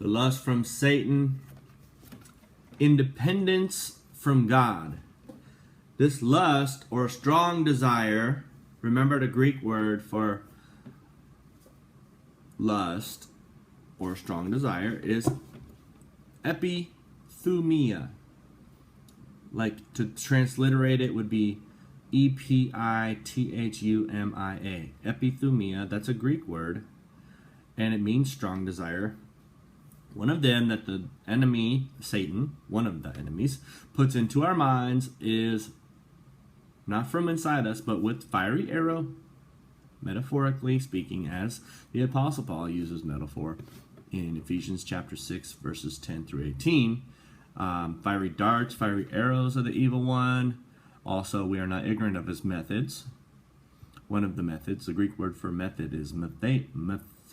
The lust from Satan, independence from God. This lust or strong desire, remember the Greek word for lust or strong desire is epithumia. Like to transliterate it would be Epithumia. Epithumia, that's a Greek word, and it means strong desire. One of them that the enemy, Satan, one of the enemies, puts into our minds is not from inside us, but with fiery arrow, metaphorically speaking, as the Apostle Paul uses metaphor in Ephesians chapter 6, verses 10 through 18. Fiery darts, fiery arrows of the evil one. Also, we are not ignorant of his methods. One of the methods, the Greek word for method is methodos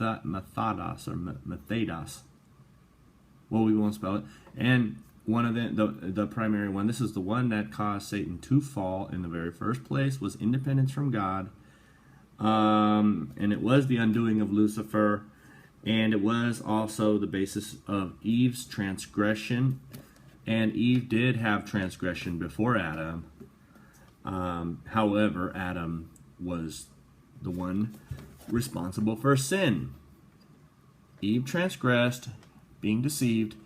or methodos. Well, we won't spell it. And one of the primary one, this is the one that caused Satan to fall in the very first place, was independence from God. And it was the undoing of Lucifer. And it was also the basis of Eve's transgression. And Eve did have transgression before Adam. However, Adam was the one responsible for sin. Eve transgressed, being deceived.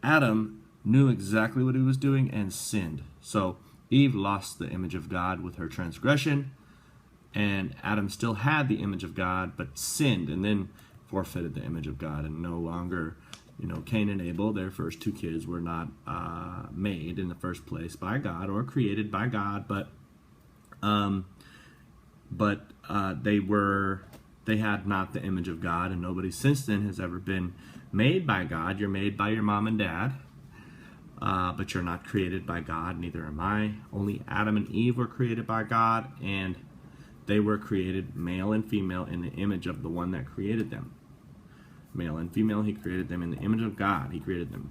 Adam knew exactly what he was doing and sinned. So Eve lost the image of God with her transgression, and Adam still had the image of God, but sinned and then forfeited the image of God, and no longer, Cain and Abel, their first two kids, were not made in the first place by God or created by God, but they had not the image of God, and nobody since then has ever been made by God. You're made by your mom and dad, but you're not created by God, neither am I. Only Adam and Eve were created by God, and they were created male and female in the image of the one that created them. Male and female, he created them in the image of God. He created them.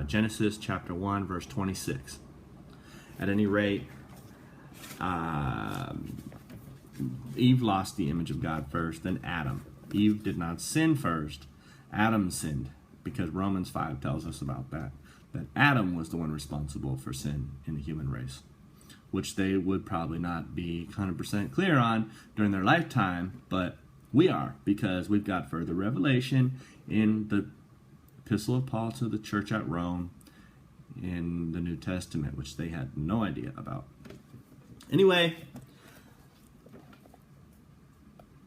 Genesis chapter 1, verse 26. At any rate, Eve lost the image of God first, then Adam. Eve did not sin first. Adam sinned, because Romans 5 tells us about that Adam was the one responsible for sin in the human race, which they would probably not be 100% clear on during their lifetime, but we are, because we've got further revelation in the epistle of Paul to the church at Rome in the New Testament, which they had no idea about. Anyway,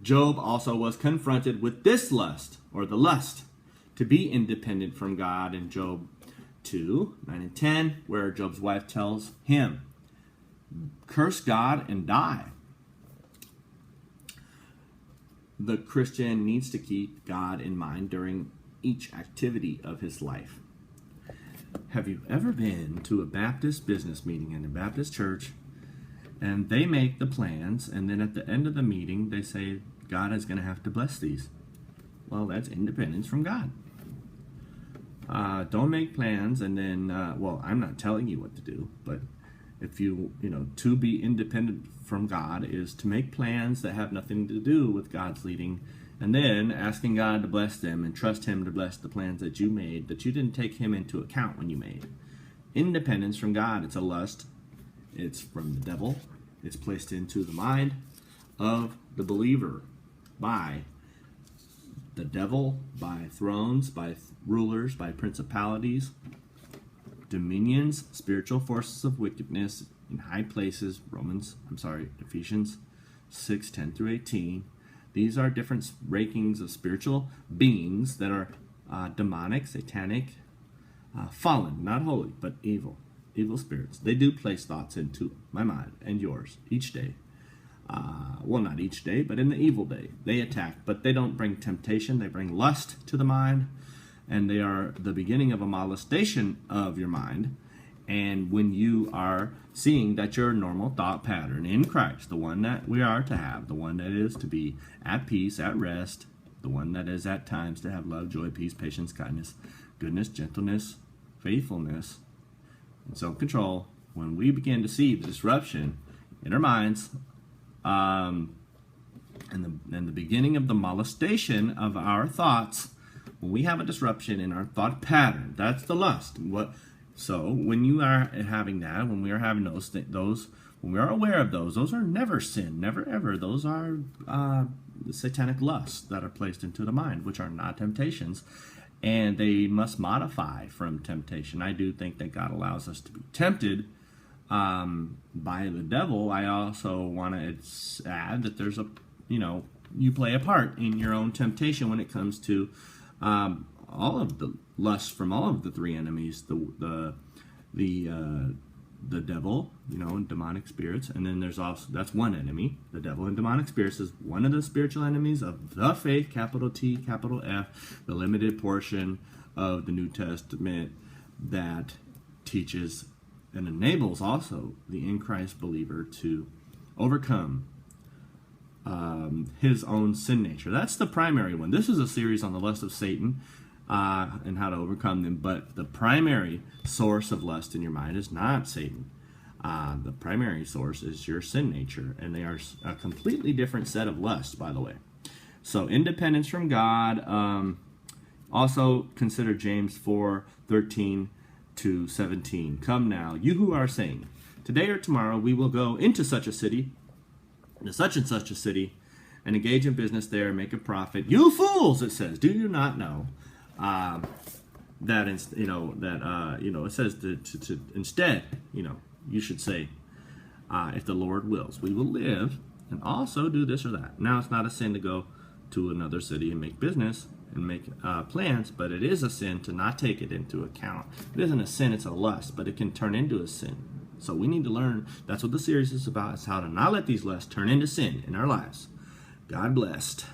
Job also was confronted with this lust, or the lust to be independent from God, in Job 2, 9 and 10, where Job's wife tells him, curse God and die. The Christian needs to keep God in mind during each activity of his life. Have you ever been to a Baptist business meeting in a Baptist church, and they make the plans, and then at the end of the meeting they say God is going to have to bless these? Well, that's independence from God. Don't make plans and then, well, I'm not telling you what to do, but if to be independent from God is to make plans that have nothing to do with God's leading, and then asking God to bless them and trust Him to bless the plans that you made, that you didn't take Him into account when you made. Independence from God, it's a lust. It's from the devil. It's placed into the mind of the believer by the devil, by thrones, by rulers, by principalities, dominions, spiritual forces of wickedness in high places. Ephesians 6, 10 through 18. These are different rankings of spiritual beings that are demonic, satanic, fallen, not holy, but evil spirits. They do place thoughts into my mind and yours each day. Well, not each day, but in the evil day. They attack, but they don't bring temptation. They bring lust to the mind, and they are the beginning of a molestation of your mind. And when you are seeing that your normal thought pattern in Christ, the one that we are to have, the one that is to be at peace, at rest, the one that is at times to have love, joy, peace, patience, kindness, goodness, gentleness, faithfulness, and self-control, when we begin to see the disruption in our minds, and the beginning of the molestation of our thoughts when we have a disruption in our thought pattern, that's the lust. So when you are having that, when we are having those, when we are aware of those are never sin, never ever. Those are the satanic lusts that are placed into the mind, which are not temptations, and they must modify from temptation. I do think that God allows us to be tempted by the devil. I also want to add that there's you play a part in your own temptation when it comes to all of the lusts from all of the three enemies, the devil, and demonic spirits, and then there's also, that's one enemy. The devil and demonic spirits is one of the spiritual enemies of the faith, capital T, capital F, the limited portion of the New Testament that teaches and enables also the in Christ believer to overcome his own sin nature. That's the primary one. This is a series on the lust of Satan and how to overcome them, but the primary source of lust in your mind is not Satan. The primary source is your sin nature, and they are a completely different set of lusts, by the way. So independence from God. Also consider James 4:13-17. Come now, you who are saying, today or tomorrow we will go into such a city, into such and such a city, and engage in business there and make a profit. You fools, it says. Do you not know that it says to instead, you should say, if the Lord wills, we will live and also do this or that. Now, it's not a sin to go to another city and make business and make plans, but it is a sin to not take it into account. It isn't a sin, it's a lust, but it can turn into a sin. So we need to learn. That's what the series is about, is how to not let these lusts turn into sin in our lives. God blessed.